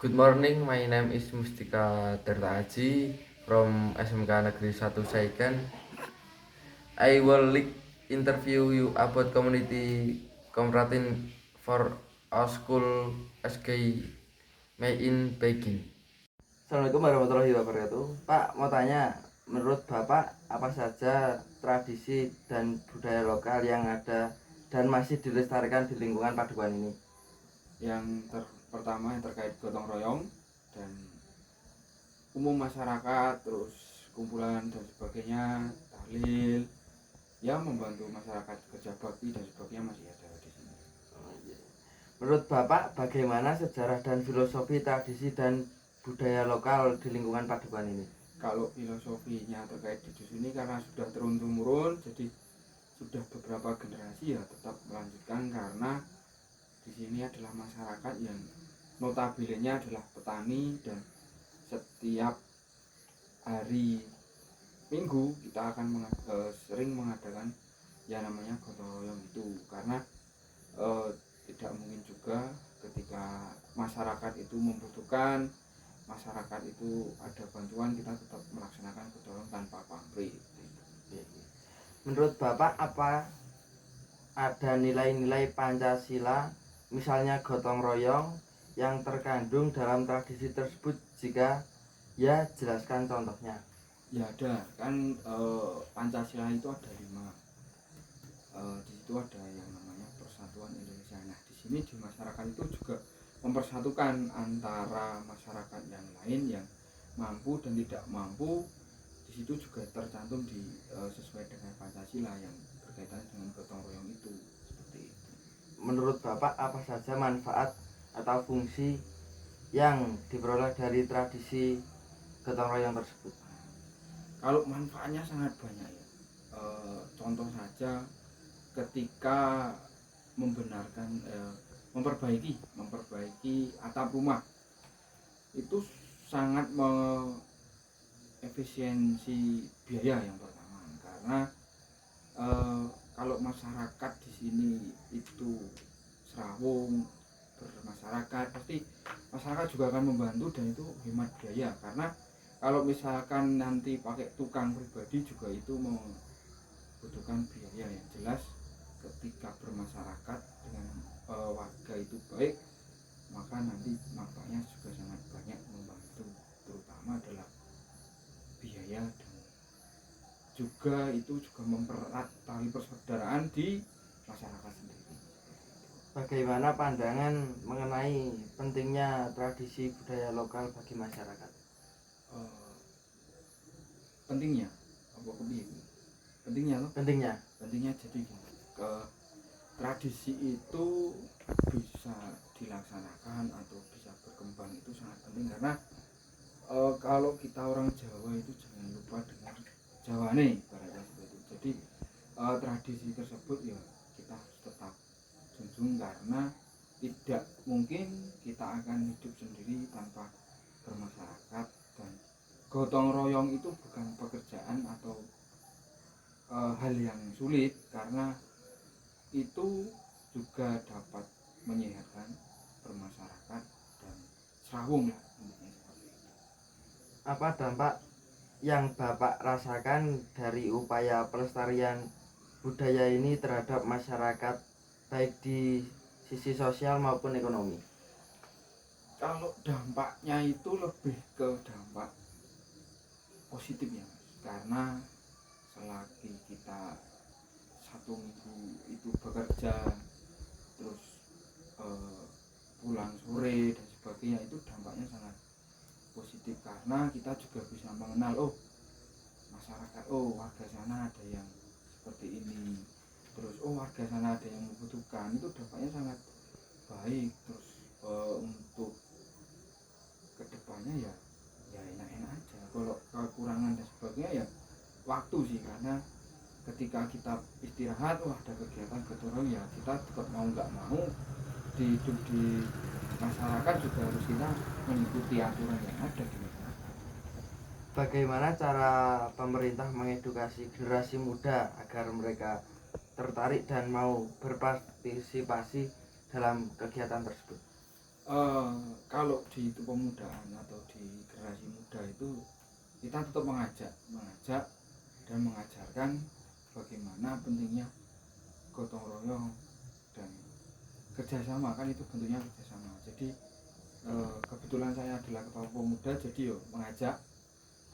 Good morning, my name is Mustika Tirta Aji from SMK Negeri 1 Saiken. I will interview you about community comrating for our school SK May in Beijing. Assalamualaikum warahmatullahi wabarakatuh. Pak, mau tanya, menurut Bapak apa saja tradisi dan budaya lokal yang ada dan masih dilestarikan di lingkungan Paduan ini? Yang pertama yang terkait gotong royong dan umum masyarakat, terus kumpulan dan sebagainya, tahlil, yang membantu masyarakat kerja bakti dan sebagainya masih ada di sini. Menurut Bapak, bagaimana sejarah dan filosofi tradisi dan budaya lokal di lingkungan Paduan ini? Kalau filosofinya terkait di dusun ini karena sudah turun temurun, jadi sudah beberapa generasi ya tetap melanjutkan karena di sini adalah masyarakat yang notabene-nya adalah petani dan setiap hari Minggu kita akan sering mengadakan yang namanya gotong royong itu karena tidak mungkin juga ketika masyarakat itu membutuhkan, masyarakat itu ada bantuan, kita tetap melaksanakan gotong royong tanpa pamrih. Menurut Bapak apa ada nilai-nilai Pancasila, misalnya gotong royong, yang terkandung dalam tradisi tersebut? Jika ya, jelaskan contohnya. Ya ada kan, Pancasila itu ada 5. Di situ ada yang namanya Persatuan Indonesia. Nah di sini di masyarakat itu juga mempersatukan antara masyarakat yang lain yang mampu dan tidak mampu. Di situ juga tercantum sesuai dengan Pancasila yang berkaitan dengan gotong royong itu, seperti itu. Menurut Bapak apa saja manfaat atau fungsi yang diperoleh dari tradisi gotong royong tersebut? Kalau manfaatnya sangat banyak ya. Contoh saja ketika memperbaiki atap rumah itu sangat efisiensi biaya yang pertama karena kalau masyarakat di sini itu serawung bermasyarakat, pasti masyarakat juga akan membantu dan itu hemat biaya karena kalau misalkan nanti pakai tukang pribadi juga itu membutuhkan biaya yang jelas. Ketika bermasyarakat dengan warga itu baik, maka nanti manfaatnya juga sangat banyak membantu, terutama adalah biaya dan juga itu juga mempererat tali persaudaraan di masyarakat sendiri. Bagaimana pandangan mengenai pentingnya tradisi budaya lokal bagi masyarakat? Pentingnya apa pentingnya loh? Pentingnya jadi tradisi itu bisa dilaksanakan atau bisa berkembang itu sangat penting karena kalau kita orang Jawa itu jangan lupa dengan Jawane ibaratnya seperti itu. Jadi tradisi tersebut ya kita harus tetap junjung karena tidak mungkin kita akan hidup sendiri tanpa bermasyarakat, dan gotong royong itu bukan pekerjaan atau hal yang sulit karena itu juga dapat menyehatkan bermasyarakat dan serawung lah. Apa dampak yang Bapak rasakan dari upaya pelestarian budaya ini terhadap masyarakat, baik di sisi sosial maupun ekonomi? Kalau dampaknya itu lebih ke dampak positif ya, karena selagi kita 1 minggu itu bekerja terus pulang sore dan sebagainya, itu dampaknya sangat positif karena kita juga bisa mengenal masyarakat, warga sana ada yang seperti ini, terus warga sana ada yang membutuhkan, itu dampaknya sangat baik. Terus untuk kedepannya ya enak-enak aja. Kalau kekurangan dan sebagainya ya waktu sih, karena ketika kita istirahat ada kegiatan gotong ya kita tetap mau nggak mau hidup di masyarakat juga harus kita mengikuti aturan yang ada di masyarakat. Bagaimana cara pemerintah mengedukasi generasi muda agar mereka tertarik dan mau berpartisipasi dalam kegiatan tersebut? Kalau di kepemudaan atau di generasi muda itu kita tetap mengajak dan mengajarkan bagaimana pentingnya gotong royong dan kerjasama, kan itu bentuknya kerjasama. Jadi kebetulan saya adalah ketua pemuda, jadi yo mengajak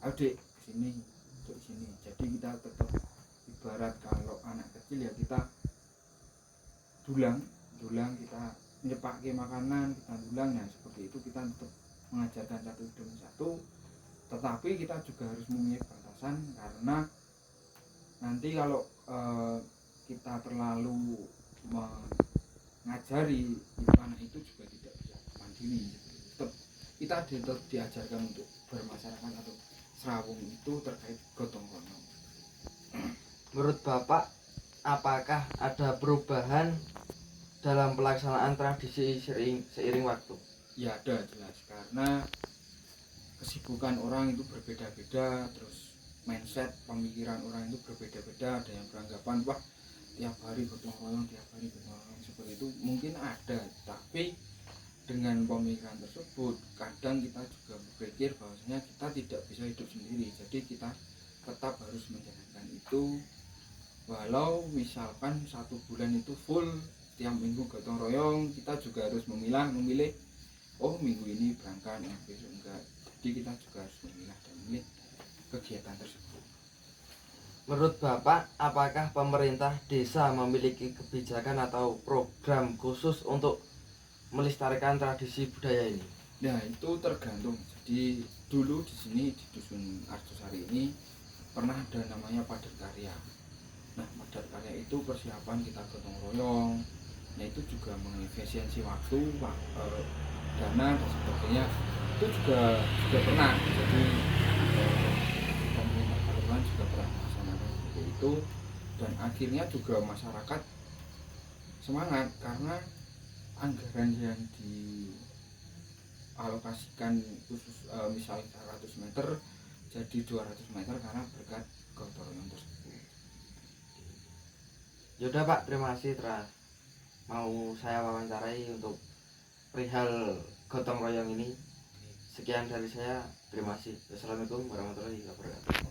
adik sini untuk sini. Jadi kita tetap ibarat kalau anak kecil ya kita dulang kita nyepake makanan, kita dulang, nah seperti itu kita tetap mengajarkan satu demi satu. Tetapi kita juga harus mempunyai batasan, karena nanti kalau kita terlalu mengajari itu anak itu juga tidak bisa mandiri. Tetap kita tetap diajarkan untuk bermasyarakat atau serawung itu terkait gotong royong. Menurut Bapak, apakah ada perubahan dalam pelaksanaan tradisi seiring waktu? Ya ada, jelas, karena kesibukan orang itu berbeda-beda, terus mindset pemikiran orang itu berbeda-beda. Ada yang beranggapan wah tiap hari gotong royong seperti itu, mungkin ada, tapi dengan pemikiran tersebut kadang kita juga berpikir bahwasanya kita tidak bisa hidup sendiri. Jadi kita tetap harus menjalankan itu, walau misalkan 1 bulan itu full tiap minggu gotong royong, kita juga harus memilih oh minggu ini berangkat, besok enggak. Jadi kita juga harus memilah dan memilih kegiatan tersebut. Menurut Bapak, apakah pemerintah desa memiliki kebijakan atau program khusus untuk melestarikan tradisi budaya ini? Nah itu tergantung. Jadi dulu di sini di dusun Arjosari ini pernah ada namanya padat karya. Nah padat karya itu persiapan kita gotong royong. Nah itu juga mengefisiensi waktu, dana dan sebagainya. Itu juga pernah. Jadi pemerintah Kabupaten juga pernah melaksanakan seperti itu, dan akhirnya juga masyarakat semangat karena anggaran yang dialokasikan khusus misalnya 100 meter jadi 200 meter karena berkat gotong royong tersebut. Yaudah Pak, terima kasih telah mau saya wawancarai untuk perihal gotong royong ini. Sekian dari saya, terima kasih. Assalamualaikum warahmatullahi wabarakatuh.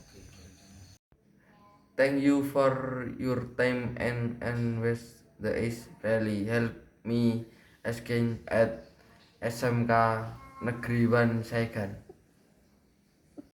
Thank you for your time and waste the is really help me asking at SMK Negeri 1 Saikan.